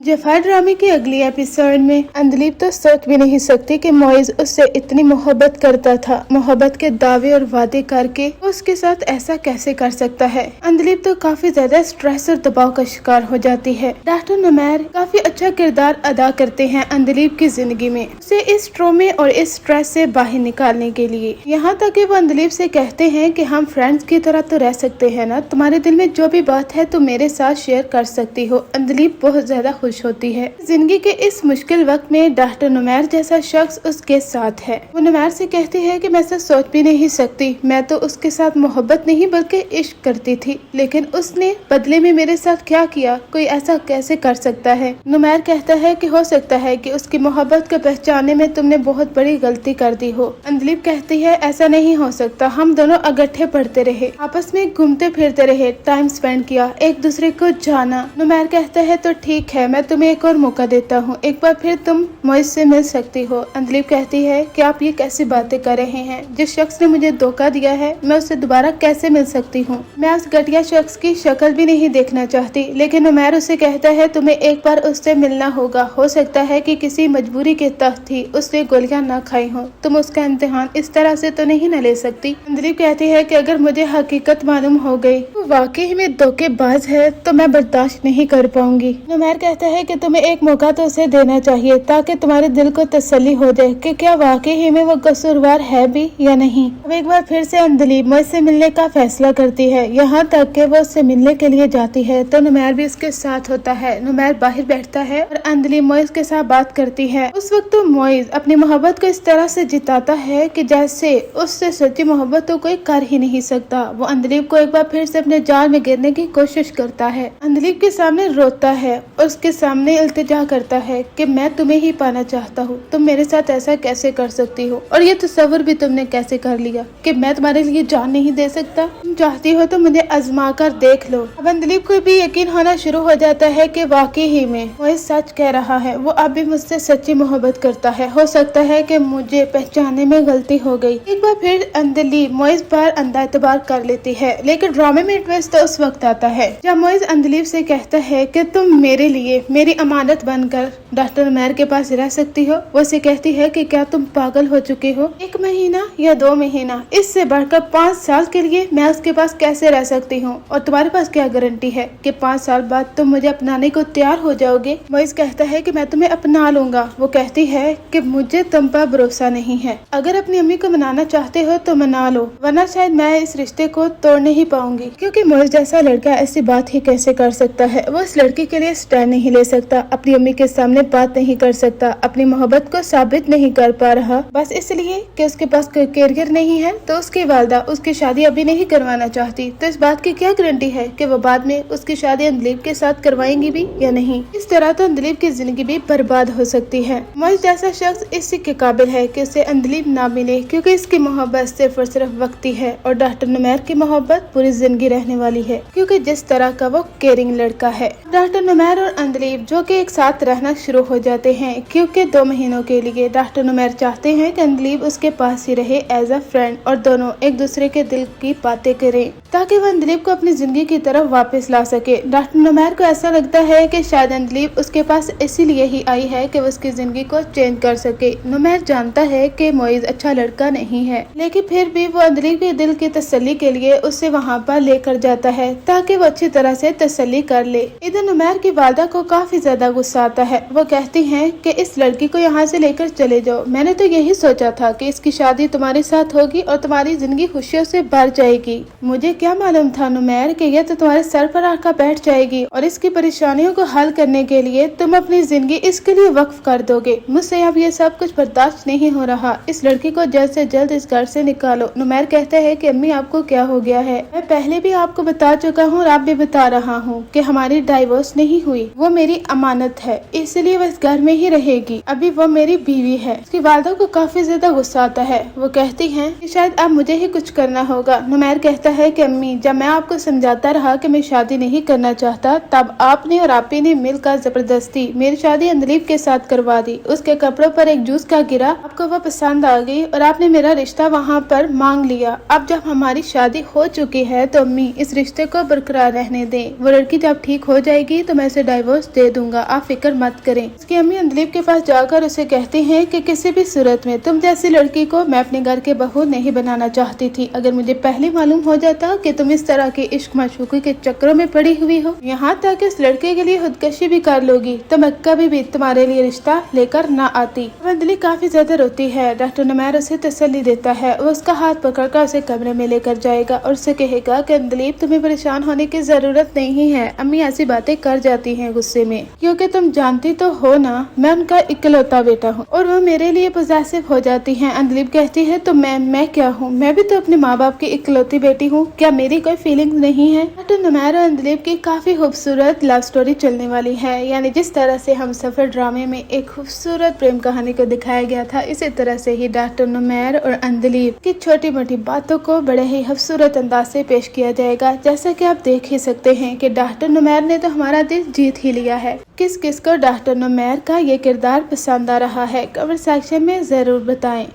जफार ड्रामे के अगले एपिसोड में अंदलीब तो सोच भी नहीं सकती कि मोइज उससे इतनी मोहब्बत करता था। मोहब्बत के दावे और वादे करके वो उसके साथ ऐसा कैसे कर सकता है। अंदलीब तो काफी ज्यादा स्ट्रेस और दबाव का शिकार हो जाती है। डॉक्टर नुमैर काफी अच्छा किरदार अदा करते हैं अंदलीब की जिंदगी में, उसे इस ट्रोमे और इस स्ट्रेस से बाहर निकालने के लिए। यहाँ तक कि वो अंदलीब से कहते हैं कि हम फ्रेंड्स की तरह तो रह सकते हैं ना, तुम्हारे दिल में जो भी बात है तुम मेरे साथ शेयर कर सकती हो। अंदलीब बहुत ज्यादा खुश होती है। जिंदगी के इस मुश्किल वक्त में डॉक्टर नुमैर जैसा शख्स उसके साथ है। वो नुमैर से कहती है कि मैं ऐसा सोच भी नहीं सकती, मैं तो उसके साथ मोहब्बत नहीं बल्कि इश्क करती थी, लेकिन उसने बदले में मेरे साथ क्या किया, कोई ऐसा कैसे कर सकता है। नुमैर कहता है कि हो सकता है कि उसकी मोहब्बत को पहचानने में तुमने बहुत बड़ी गलती कर दी हो। अंदलीब कहती है ऐसा नहीं हो सकता, हम दोनों इकट्ठे पढ़ते रहे, आपस में घूमते फिरते रहे, टाइम स्पेंड किया, एक दूसरे को जाना। नुमैर कहता है तो ठीक है, मैं तुम्हें एक और मौका देता हूँ, एक बार फिर तुम मोइज से मिल सकती हो। अंदलीब कहती है कि आप ये कैसी बातें कर रहे हैं, जिस शख्स ने मुझे धोखा दिया है मैं उससे दोबारा कैसे मिल सकती हूँ। मैं उस घटिया शख्स की शक्ल भी नहीं देखना चाहती। लेकिन नुमैर उसे कहता है तुम्हें एक बार उससे मिलना होगा, हो सकता है कि किसी मजबूरी के तहत ही उसने गोलियां ना खाई हो, तुम उसका इम्तिहान इस तरह से तो नहीं न ले सकती। अंदलीब कहती है कि अगर मुझे हकीकत मालूम हो गई तो वाकई में धोखेबाज है तो मैं बर्दाश्त नहीं कर पाऊंगी। नुमैर कहता है कि तुम्हें एक मौका तो उसे देना चाहिए ताकि तुम्हारे दिल को तसल्ली हो जाए कि क्या वाकई ही में वो कसूरवार है भी या नहीं। अब एक बार फिर से अंदलीब मोइज से मिलने का फैसला करती है, यहाँ तक कि वो उससे मिलने के लिए जाती है तो नुमैर भी उसके साथ होता है। नुमैर बाहर बैठता है और अंदलीब मोइज के साथ बात करती है। उस वक्त तो मोइज अपनी मोहब्बत को इस तरह से जिताता है कि जैसे उससे सच्ची मोहब्बत तो कोई कर ही नहीं सकता। वो अंदलीब को एक बार फिर से अपने जाल में गिरने की कोशिश करता है, अंदलीब के सामने रोता है और उसके सामने इल्तिजा करता है कि मैं तुम्हें ही पाना चाहता हूँ, तुम मेरे साथ ऐसा कैसे कर सकती हो, और ये तस्वर भी तुमने कैसे कर लिया कि मैं तुम्हारे लिए जान नहीं दे सकता, तुम चाहती हो तो मुझे आजमा कर देख लो। अब अंदलीब को भी यकीन होना शुरू हो जाता है कि वाकई ही में वो सच कह रहा है, वो अब भी मुझसे सच्ची मोहब्बत करता है, हो सकता है कि मुझे पहचानने में गलती हो गई। एक बार फिर अंदलीब मोइज पर अंधा एतबार कर लेती है। लेकिन ड्रामे में ट्विस्ट तो उस वक्त आता है जब मोइज अंदलीब से कहता है कि तुम मेरे लिए मेरी अमानत बनकर डॉक्टर नुमैर के पास रह सकती हो। वो से कहती है कि क्या तुम पागल हो चुके हो, 1 महीना या 2 महीना, इससे बढ़कर 5 साल के लिए मैं उसके पास कैसे रह सकती हूँ, और तुम्हारे पास क्या गारंटी है कि 5 साल बाद तुम मुझे अपनाने को तैयार हो जाओगे। मोइज कहता है कि मैं तुम्हें अपना लूंगा। वो कहती है कि मुझे तुम पर भरोसा नहीं है, अगर अपनी अम्मी को मनाना चाहते हो तो मना लो, वरना शायद मैं इस रिश्ते को तोड़ नहीं पाऊंगी। क्योंकि मोइज जैसा लड़का ऐसी बात ही कैसे कर सकता है, वो इस लड़की के लिए स्टैंड नहीं ले सकता, अपनी अम्मी के सामने बात नहीं कर सकता, अपनी मोहब्बत को साबित नहीं कर पा रहा, बस इसलिए कि उसके पास कोई कैरियर नहीं है। तो उसकी वालदा उसकी शादी अभी नहीं करवाना चाहती, तो इस बात की क्या गारंटी है कि वो बाद में उसकी शादी अंदलीब के साथ करवाएंगी भी या नहीं। इस तरह तो अंदलीब की जिंदगी भी बर्बाद हो सकती है। मोइज जैसा शख्स इसी के काबिल है कि उसे अंदलीब ना मिले, क्योंकि इसकी मोहब्बत सिर्फ और सिर्फ वक्ती है और डॉक्टर नुमैर की मोहब्बत पूरी जिंदगी रहने वाली है, क्योंकि जिस तरह का वो केयरिंग लड़का है। डॉक्टर नुमैर और अंदलीब जो कि एक साथ रहना शुरू हो जाते हैं, क्योंकि 2 महीनों के लिए डॉक्टर नुमैर चाहते हैं कि अंदलीब उसके पास ही रहे एज अ फ्रेंड, और दोनों एक दूसरे के दिल की बातें करें ताकि वो अंदलीब को अपनी जिंदगी की तरफ वापस ला सके। डॉक्टर नुमैर को ऐसा लगता है कि शायद अंदलीब उसके पास इसीलिए ही आई है कि वो उसकी जिंदगी को चेंज कर सके। नुमैर जानता है कि मोइज अच्छा लड़का नहीं है, लेकिन फिर भी वो अंदलीब के दिल की तसल्ली के लिए उसे वहाँ पर लेकर जाता है ताकि वो अच्छी तरह से तसल्ली कर ले। इधर नुमैर की वालदा को काफी ज्यादा गुस्सा आता है। वो कहती हैं कि इस लड़की को यहाँ से लेकर चले जाओ, मैंने तो यही सोचा था कि इसकी शादी तुम्हारे साथ होगी और तुम्हारी जिंदगी खुशियों से भर जाएगी। मुझे क्या मालूम था नुमैर कि यह तो तुम्हारे सर पर आकर बैठ जाएगी और इसकी परेशानियों को हल करने के लिए तुम अपनी जिंदगी इसके लिए वक्फ कर दोगे। मुझसे अब ये सब कुछ बर्दाश्त नहीं हो रहा, इस लड़की को जल्द से जल्द इस घर से निकालो। नुमैर कहता है कि अम्मी आपको क्या हो गया है, मैं पहले भी आपको बता चुका हूँ और आप भी बता रहा हूँ कि हमारी डाइवोर्स नहीं हुई, वो मेरी अमानत है, इसलिए वो इस घर में ही रहेगी, अभी वो मेरी बीवी है। उसकी वालदा को काफी ज्यादा गुस्सा आता है। वो कहती हैं कि शायद अब मुझे ही कुछ करना होगा। नुमैर कहता है कि अम्मी जब मैं आपको समझाता रहा कि मैं शादी नहीं करना चाहता, तब आपने और आपी ने मिलकर जबरदस्ती मेरी शादी अंदलीब के साथ करवा दी। उसके कपड़ों पर एक जूस का गिरा, आपको वो पसंद आ गई और आपने मेरा रिश्ता वहाँ पर मांग लिया। अब जब हमारी शादी हो चुकी है तो अम्मी इस रिश्ते को बरकरार रहने दें, वो लड़की जब ठीक हो जाएगी तो मैं इसे डाइवोर्स गोश्त दे दूंगा, आप फिक्र मत करें। उसकी अम्मी अंदलीब के पास जाकर उसे कहती हैं कि किसी भी सूरत में तुम जैसी लड़की को मैं अपने घर के बहू नहीं बनाना चाहती थी। अगर मुझे पहले मालूम हो जाता कि तुम इस तरह के इश्क माशूकी के चक्करों में पड़ी हुई हो, यहाँ तक इस लड़के के लिए खुदकशी भी कर लोगी, तो मैं कभी भी तुम्हारे लिए रिश्ता लेकर न आती। अंदलीब काफी ज्यादा रोती है। डॉक्टर नुमैर उसे तसल्ली देता है। वो उसका हाथ पकड़कर उसे कमरे में लेकर जाएगा और उसे कहेगा कि अंदलीब तुम्हें परेशान होने की जरूरत नहीं है। अम्मी ऐसी बातें कर जाती हैं गुस्से में, क्योंकि तुम जानती तो हो ना मैं उनका इकलौता बेटा हूँ और वो मेरे लिए पॉसेसिव हो जाती हैं। अंदलीब कहती है तो मैं क्या हूँ, मैं भी तो अपने माँ बाप की इकलौती बेटी हूँ, क्या मेरी कोई फीलिंग नहीं है। डॉक्टर नुमैर और अंदलीब की काफी खूबसूरत लव स्टोरी चलने वाली है। यानी जिस तरह से हम सफर ड्रामे में एक खूबसूरत प्रेम कहानी को दिखाया गया था, इसी तरह से ही डॉक्टर नुमैर और अंदलीब की छोटी मोटी बातों को बड़े ही खूबसूरत अंदाज से पेश किया जाएगा। जैसा कि आप देख ही सकते हैं कि डॉक्टर नुमैर ने तो हमारा दिल जीत ही लिया है। किस किस को डॉक्टर नुमैर का ये किरदार पसंद आ रहा है, कमेंट सेक्शन में जरूर बताएं।